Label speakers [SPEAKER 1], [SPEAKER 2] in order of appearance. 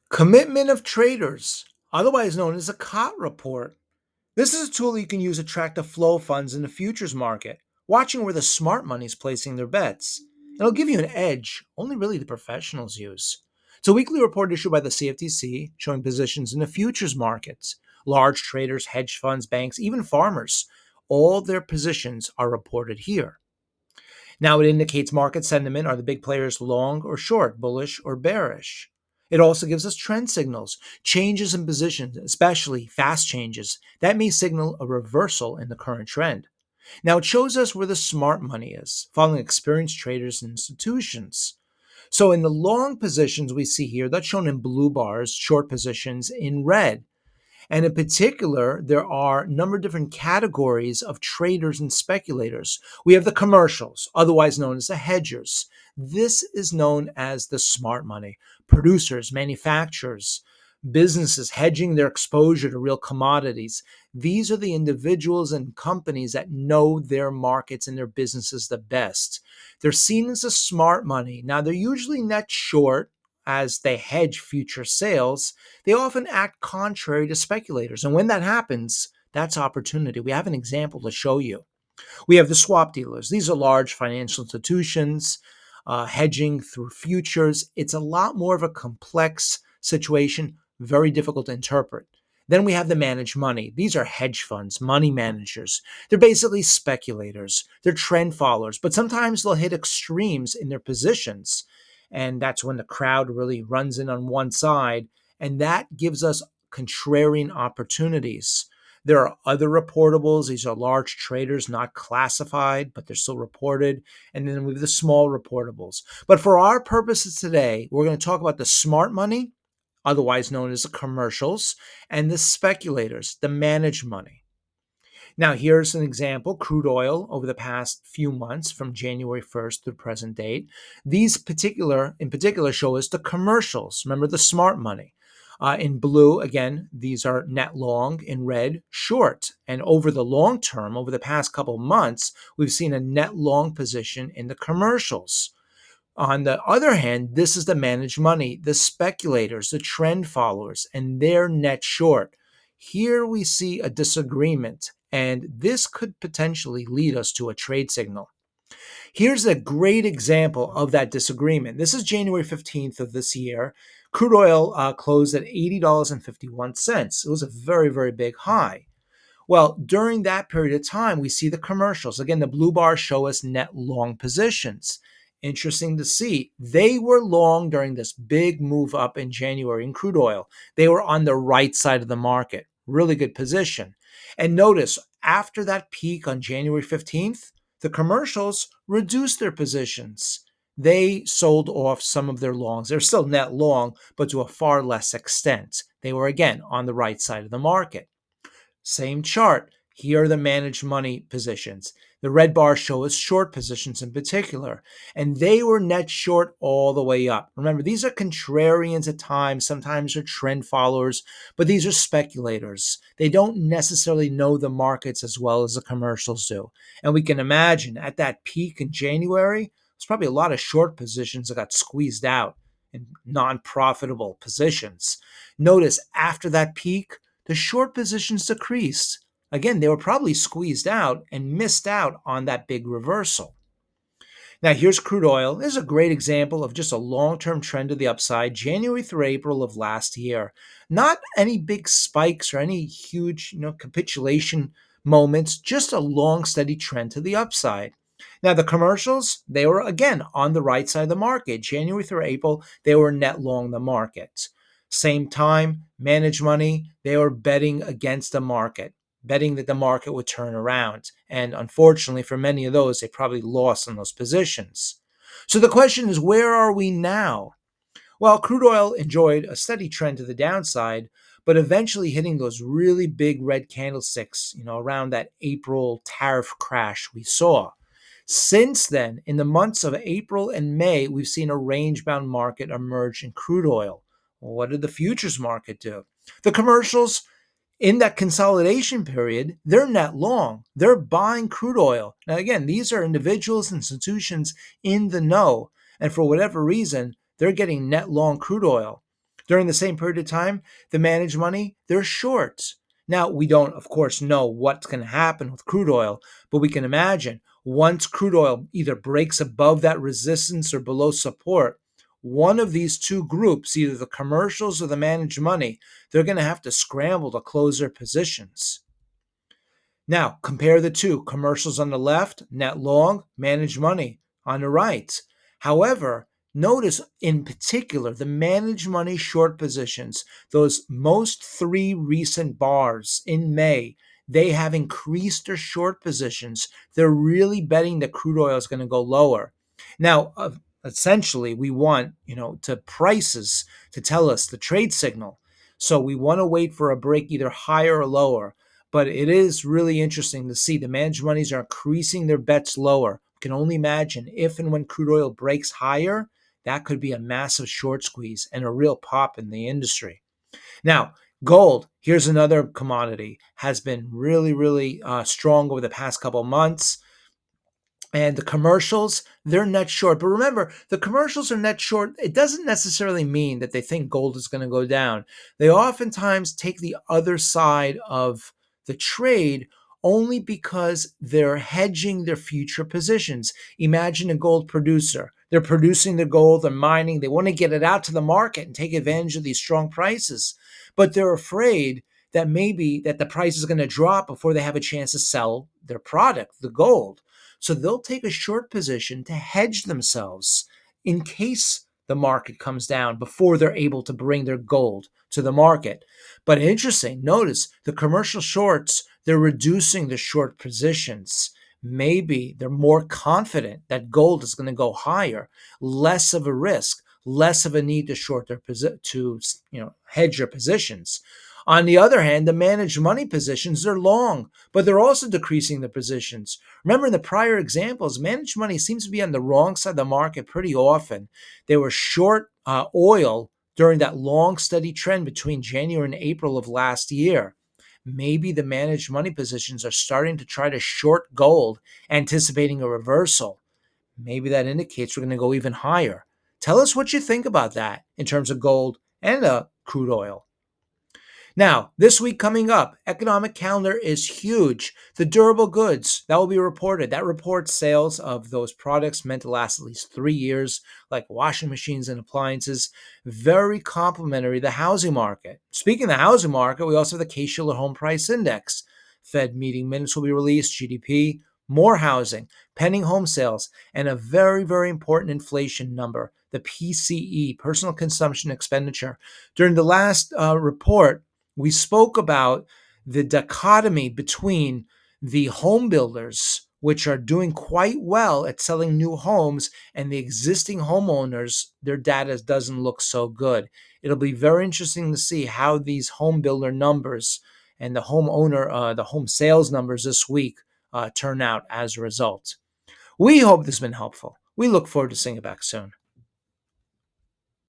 [SPEAKER 1] Commitment of traders, otherwise known as a COT report. This is a tool you can use to track the flow of funds in the futures market, watching where the smart money is placing their bets. It'll give you an edge only really the professionals use. It's a weekly report issued by the CFTC showing positions in the futures markets. Large traders, hedge funds, banks, even farmers, all their positions are reported here. Now, it indicates market sentiment. Are the big players long or short, bullish or bearish? It also gives us trend signals, changes in positions, especially fast changes. That may signal a reversal in the current trend. Now, it shows us where the smart money is, following experienced traders and institutions. So, in the long positions we see here, that's shown in blue bars, short positions in red. And in particular, there are a number of different categories of traders and speculators. We have the commercials, otherwise known as the hedgers. This is known as the smart money. Producers, manufacturers, businesses hedging their exposure to real commodities. These are the individuals and companies that know their markets and their businesses the best. They're seen as a smart money. Now, they're usually net short as they hedge future sales. They often act contrary to speculators. And when that happens, that's opportunity. We have an example to show you. We have the swap dealers. These are large financial institutions hedging through futures. It's a lot more of a complex situation, very difficult to interpret. Then we have the managed money. These are hedge funds, money managers. They're basically speculators. They're trend followers, but sometimes they'll hit extremes in their positions. And that's when the crowd really runs in on one side. And that gives us contrarian opportunities. There are other reportables. These are large traders, not classified, but they're still reported. And then we have the small reportables. But for our purposes today, we're going to talk about the smart money, otherwise known as the commercials, and the speculators, the managed money. Now, here's an example, crude oil over the past few months from January 1st through present date. These in particular show us the commercials. Remember the smart money. In blue, again, these are net long. In red, short. And over the long term, over the past couple months, we've seen a net long position in the commercials. On the other hand, this is the managed money, the speculators, the trend followers, and they're net short. Here we see a disagreement, and this could potentially lead us to a trade signal. Here's a great example of that disagreement. This is January 15th of this year. Crude oil closed at $80.51. It was a very, very big high. Well, during that period of time, we see the commercials. Again, the blue bars show us net long positions. Interesting to see. They were long during this big move up in January in crude oil. They were on the right side of the market. Really good position. And notice, after that peak on January 15th, the commercials reduced their positions. They sold off some of their longs. They're still net long, but to a far less extent. They were, again, on the right side of the market. Same chart. Here are the managed money positions. The red bars show us short positions in particular, and they were net short all the way up. Remember, these are contrarians at times. Sometimes they're trend followers, but these are speculators. They don't necessarily know the markets as well as the commercials do. And we can imagine at that peak in January, there's probably a lot of short positions that got squeezed out in non-profitable positions. Notice after that peak, the short positions decreased. Again, they were probably squeezed out and missed out on that big reversal. Now, here's crude oil. This is a great example of just a long-term trend to the upside, January through April of last year. Not any big spikes or any huge, capitulation moments, just a long, steady trend to the upside. Now, the commercials, they were again on the right side of the market. January through April, they were net long the market. Same time, managed money, they were betting against the market, betting that the market would turn around. And unfortunately, for many of those, they probably lost in those positions. So the question is, where are we now? Well, crude oil enjoyed a steady trend to the downside, but eventually hitting those really big red candlesticks, around that April tariff crash we saw. Since then, in the months of April and May, we've seen a range-bound market emerge in crude oil. Well, what did the futures market do? The commercials in that consolidation period, they're net long. They're buying crude oil. Now, again, these are individuals, institutions in the know. And for whatever reason, they're getting net long crude oil. During the same period of time, the managed money, they're short. Now, we don't, of course, know what's going to happen with crude oil, but we can imagine once crude oil either breaks above that resistance or below support, one of these two groups, either the commercials or the managed money, they're going to have to scramble to close their positions. Now, compare the two commercials on the left, net long, managed money on the right. However, notice in particular the managed money short positions, those most three recent bars in May, they have increased their short positions. They're really betting that crude oil is going to go lower. Now, essentially, we want, to prices to tell us the trade signal. So we want to wait for a break either higher or lower. But it is really interesting to see the managed monies are increasing their bets lower. You can only imagine if and when crude oil breaks higher, that could be a massive short squeeze and a real pop in the industry. Now, gold, here's another commodity, has been really, really strong over the past couple months. And the commercials, they're net short. But remember, the commercials are net short. It doesn't necessarily mean that they think gold is going to go down. They oftentimes take the other side of the trade only because they're hedging their future positions. Imagine a gold producer. They're producing the gold, they're mining, they want to get it out to the market and take advantage of these strong prices. But they're afraid that maybe that the price is going to drop before they have a chance to sell their product, the gold. So they'll take a short position to hedge themselves in case the market comes down before they're able to bring their gold to the market. But interesting, notice the commercial shorts, they're reducing the short positions. Maybe they're more confident that gold is going to go higher, less of a risk, less of a need to short their hedge their positions. On the other hand, the managed money positions, they're long, but they're also decreasing the positions. Remember in the prior examples, managed money seems to be on the wrong side of the market pretty often. They were short oil during that long, steady trend between January and April of last year. Maybe the managed money positions are starting to try to short gold, anticipating a reversal. Maybe that indicates we're going to go even higher. Tell us what you think about that in terms of gold and crude oil. Now, this week coming up, economic calendar is huge. The durable goods, that will be reported. That reports sales of those products meant to last at least 3 years, like washing machines and appliances. Very complementary to the housing market. Speaking of the housing market, we also have the Case-Shiller Home Price Index. Fed meeting minutes will be released, GDP, more housing, pending home sales, and a very, very important inflation number, the PCE, Personal Consumption Expenditure. During the last report, we spoke about the dichotomy between the home builders, which are doing quite well at selling new homes, and the existing homeowners, their data doesn't look so good. It'll be very interesting to see how these home builder numbers and the the home sales numbers this week turn out as a result. We hope this has been helpful. We look forward to seeing you back soon.